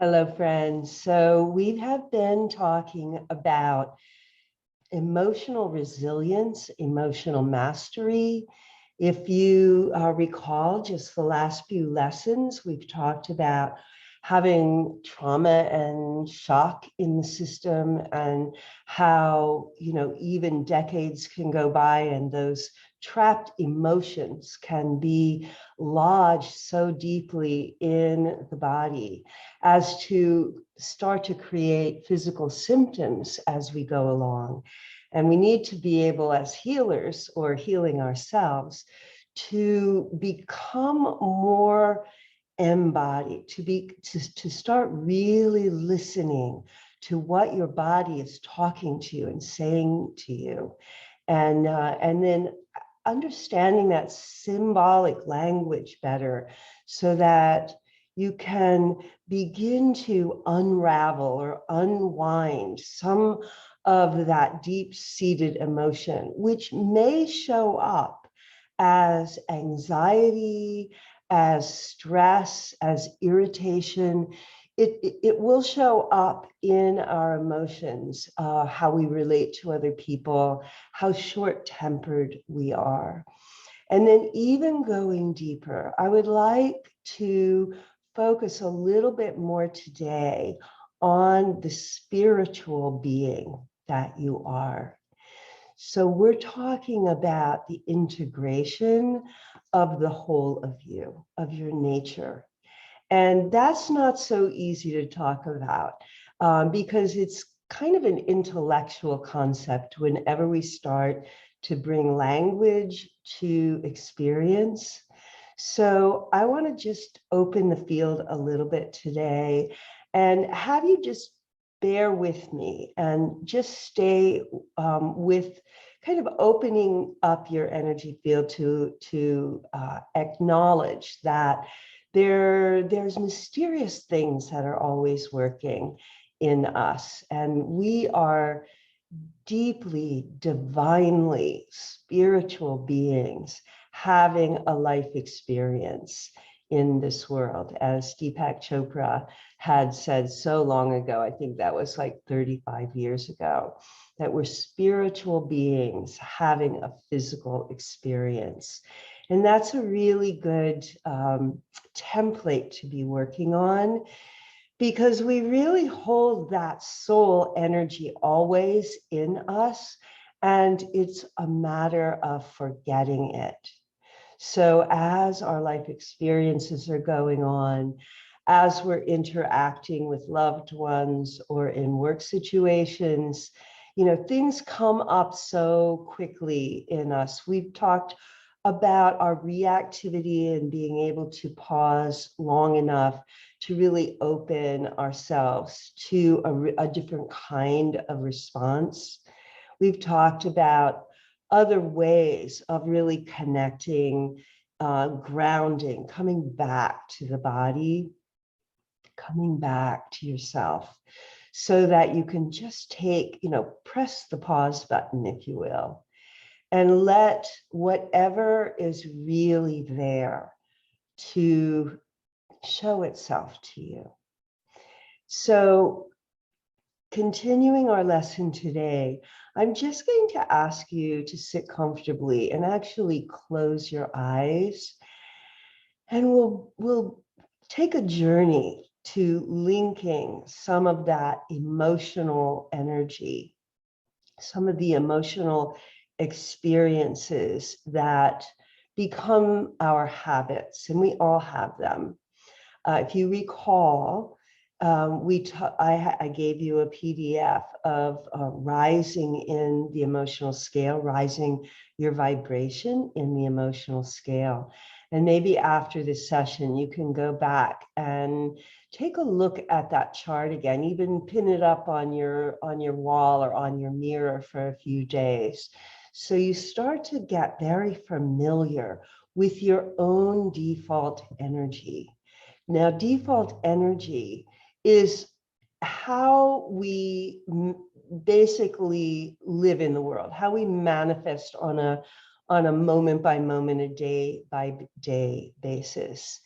Hello, friends. So we have been talking about emotional resilience, emotional mastery. If you recall just the last few lessons, we've talked about having trauma and shock in the system and how, even decades can go by and those trapped emotions can be lodged so deeply in the body as to start to create physical symptoms as we go along. And we need to be able, as healers or healing ourselves, to become more embodied, to start really listening to what your body is talking to you and saying to you, and then understanding that symbolic language better, so that you can begin to unravel or unwind some of that deep-seated emotion, which may show up as anxiety, as stress, as irritation. It will show up in our emotions, how we relate to other people, how short-tempered we are. And then even going deeper, I would like to focus a little bit more today on the spiritual being that you are. So we're talking about the integration of the whole of you, of your nature. And that's not so easy to talk about, because it's kind of an intellectual concept whenever we start to bring language to experience. So I want to just open the field a little bit today and have you just bear with me and just stay with kind of opening up your energy field to acknowledge that there's mysterious things that are always working in us, and we are deeply, divinely spiritual beings having a life experience in this world. As Deepak Chopra had said so long ago, I think that was like 35 years ago, that we're spiritual beings having a physical experience. And that's a really good template to be working on, because we really hold that soul energy always in us, and it's a matter of forgetting it. So as our life experiences are going on, as we're interacting with loved ones or in work situations, things come up so quickly in us. We've talked about our reactivity and being able to pause long enough to really open ourselves to a different kind of response. We've talked about other ways of really connecting, grounding, coming back to the body, coming back to yourself, so that you can just press the pause button, if you will, and let whatever is really there to show itself to you. So, continuing our lesson today, I'm just going to ask you to sit comfortably and actually close your eyes, and we'll take a journey to linking some of that emotional energy, some of the emotional experiences that become our habits, and we all have them. If you recall, I gave you a PDF of rising in the emotional scale, rising your vibration in the emotional scale. And maybe after this session, you can go back and take a look at that chart again, even pin it up on your wall or on your mirror for a few days. So you start to get very familiar with your own default energy. Now, default energy is how we basically live in the world, how we manifest on a moment by moment, a day by day basis.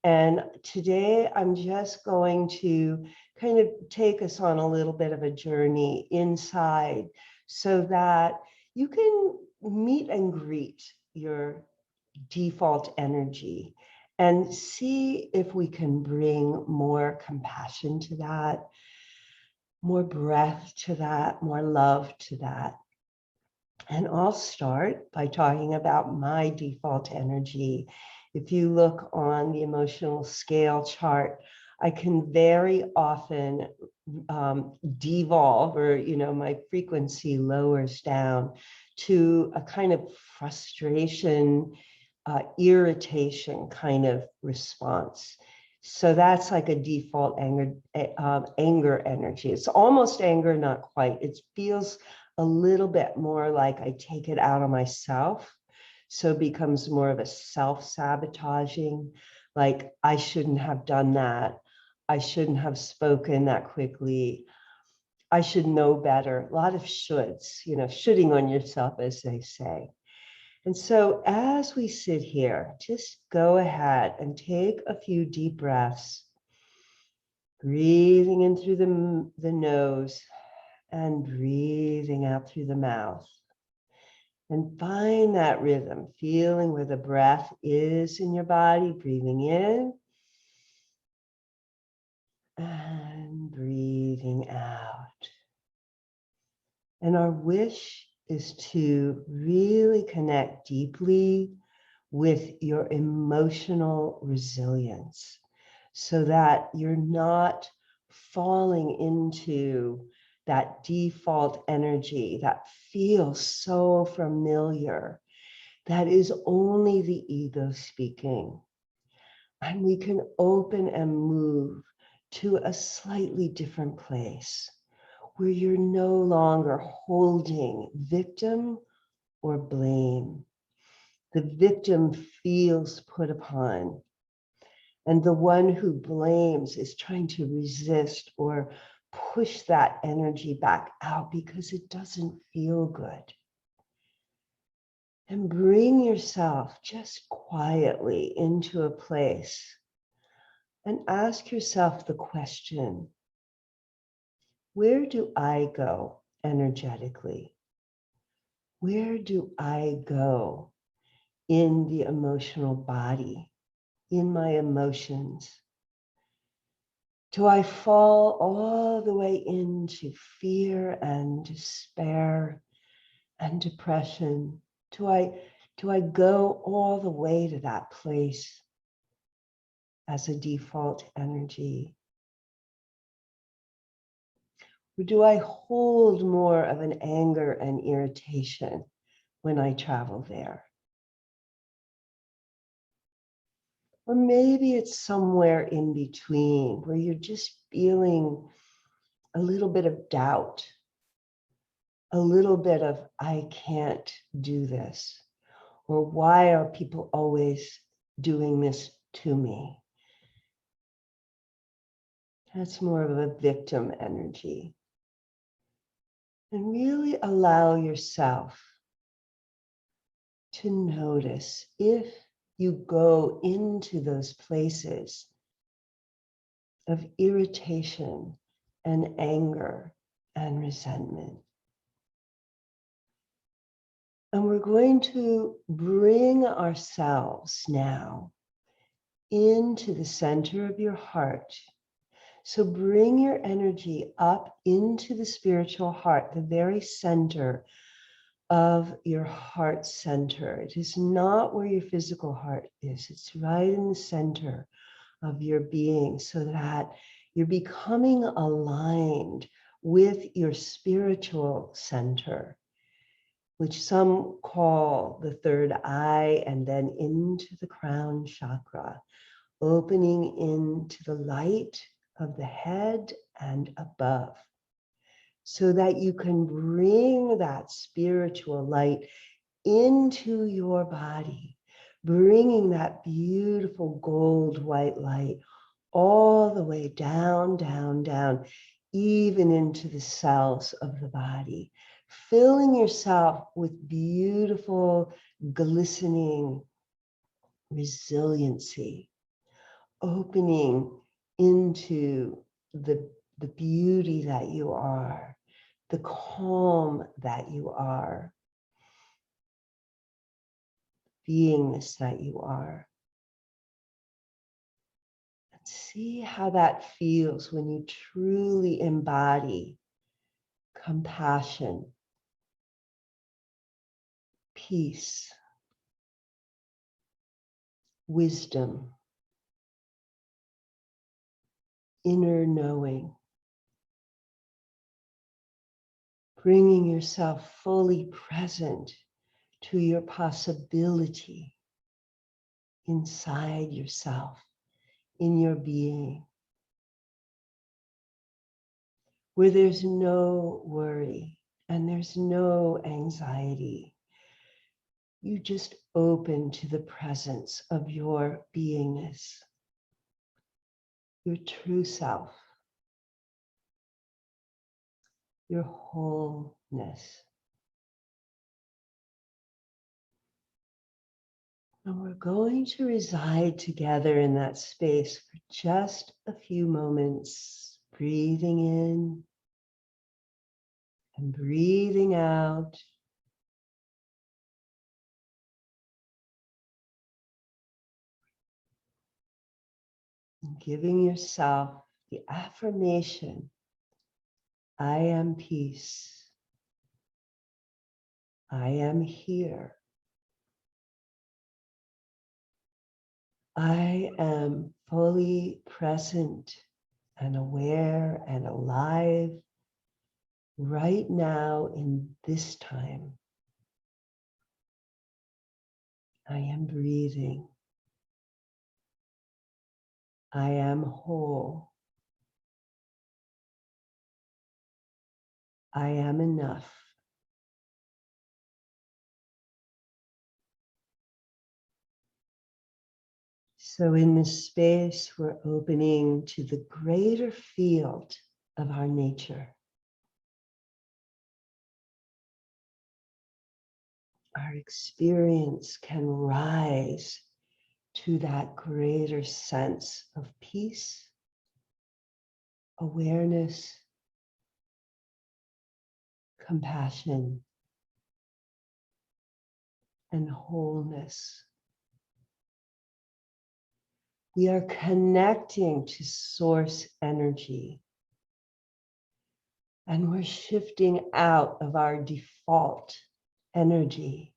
And today I'm just going to kind of take us on a little bit of a journey inside so that you can meet and greet your default energy and see if we can bring more compassion to that, more breath to that, more love to that. And I'll start by talking about my default energy. If you look on the emotional scale chart, I can very often devolve, or my frequency lowers down to a kind of frustration, irritation kind of response. So that's like a default anger energy. It's almost anger, not quite. It feels a little bit more like I take it out on myself. So it becomes more of a self-sabotaging, like I shouldn't have done that. I shouldn't have spoken that quickly. I should know better. A lot of shoulds, shoulding on yourself, as they say. And so as we sit here, just go ahead and take a few deep breaths, breathing in through the nose and breathing out through the mouth. And find that rhythm, feeling where the breath is in your body, breathing in and breathing out. And our wish is to really connect deeply with your emotional resilience so that you're not falling into that default energy that feels so familiar, that is only the ego speaking. And we can open and move to a slightly different place where you're no longer holding victim or blame. The victim feels put upon, and the one who blames is trying to resist or push that energy back out because it doesn't feel good. And bring yourself just quietly into a place and ask yourself the question, where do I go energetically? Where do I go in the emotional body, in my emotions? Do I fall all the way into fear and despair and depression? Do I go all the way to that place as a default energy? Or do I hold more of an anger and irritation when I travel there? Or maybe it's somewhere in between where you're just feeling a little bit of doubt, a little bit of, I can't do this, or why are people always doing this to me? That's more of a victim energy. And really allow yourself to notice if you go into those places of irritation and anger and resentment. And we're going to bring ourselves now into the center of your heart. So bring your energy up into the spiritual heart, the very center of your heart center. It is not where your physical heart is. It's right in the center of your being so that you're becoming aligned with your spiritual center, which some call the third eye, and then into the crown chakra, opening into the light of the head and above, so that you can bring that spiritual light into your body, bringing that beautiful gold white light all the way down, down, down, even into the cells of the body, filling yourself with beautiful, glistening resiliency, opening into the beauty that you are, the calm that you are, beingness that you are. And see how that feels when you truly embody compassion, peace, wisdom, inner knowing, bringing yourself fully present to your possibility inside yourself, in your being, where there's no worry and there's no anxiety. You just open to the presence of your beingness, your true self, your wholeness. And we're going to reside together in that space for just a few moments, breathing in and breathing out. And giving yourself the affirmation, I am peace. I am here. I am fully present and aware and alive right now in this time. I am breathing. I am whole. I am enough. So in this space, we're opening to the greater field of our nature. Our experience can rise to that greater sense of peace, awareness, compassion, and wholeness. We are connecting to source energy, and we're shifting out of our default energy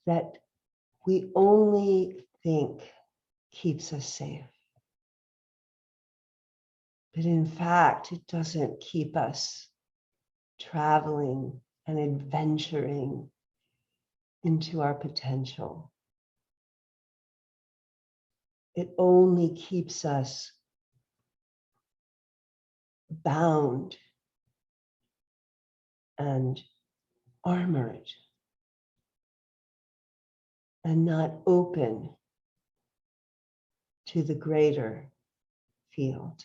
that we only think keeps us safe. But in fact, it doesn't keep us traveling and adventuring into our potential. It only keeps us bound and armored and not open to the greater field.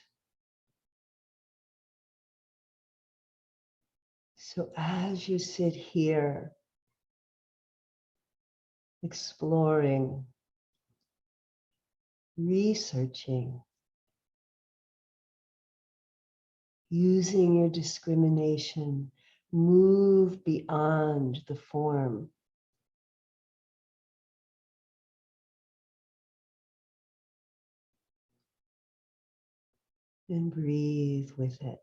So as you sit here exploring, researching, using your discrimination, move beyond the form. And breathe with it.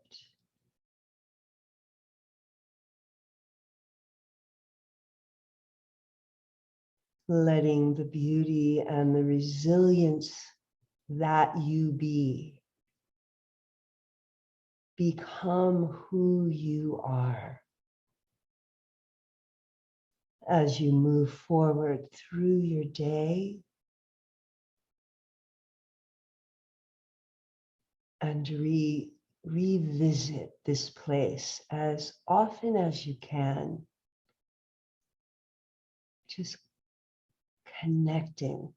Letting the beauty and the resilience that you be become who you are as you move forward through your day and revisit this place as often as you can, just connecting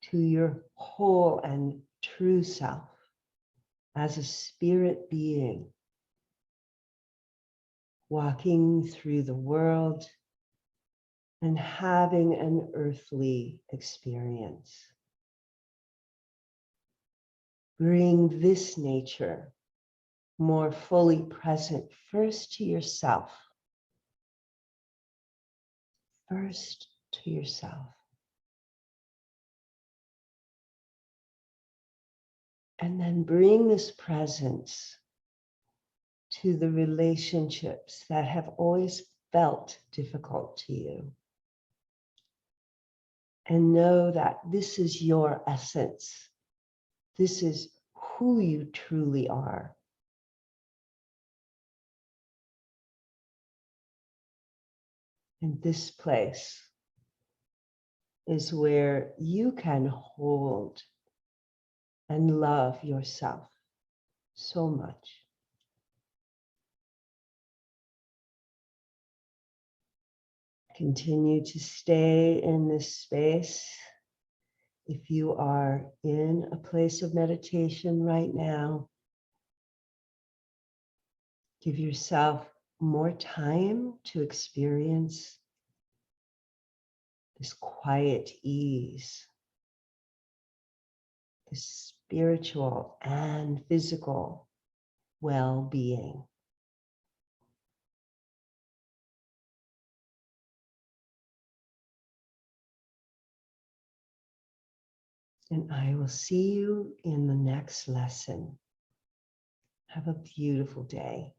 to your whole and true self as a spirit being, walking through the world and having an earthly experience. bring this nature more fully present first to yourself. First to yourself. And then bring this presence to the relationships that have always felt difficult to you. And know that this is your essence. This is who you truly are. And this place is where you can hold and love yourself so much. Continue to stay in this space. If you are in a place of meditation right now, give yourself more time to experience this quiet ease, this spiritual and physical well-being. And I will see you in the next lesson. Have a beautiful day.